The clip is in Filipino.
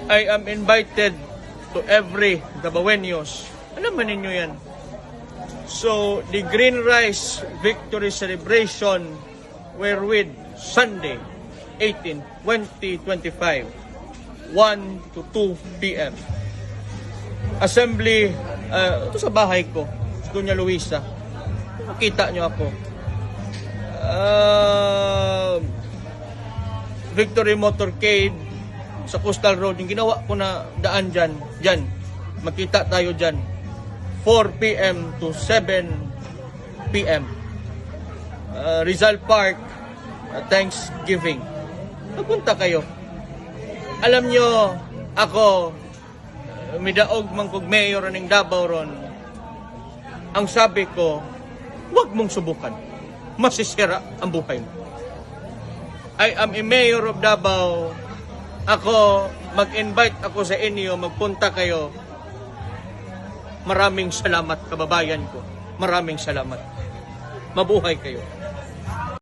I am invited to every Dabaweños. Alam man ninyo yan. So, the Green Rice Victory Celebration wherewith Sunday, 18, 2025, 1 to 2 p.m. Assembly, ito sa bahay ko, sa Doña Luisa. Makita nyo ako. Victory Motorcade sa Coastal Road, yung ginawa ko na daan dyan, makita tayo dyan, 4 p.m. to 7 p.m. Rizal Park, Thanksgiving. Napunta kayo. Alam nyo, ako, midaog man kog mayor ng Davao ron, ang sabi ko, huwag mong subukan. Masisira ang buhay mo. I am a mayor of Davao. Ako, mag-invite ako sa inyo, magpunta kayo. Maraming salamat, kababayan ko. Maraming salamat. Mabuhay kayo.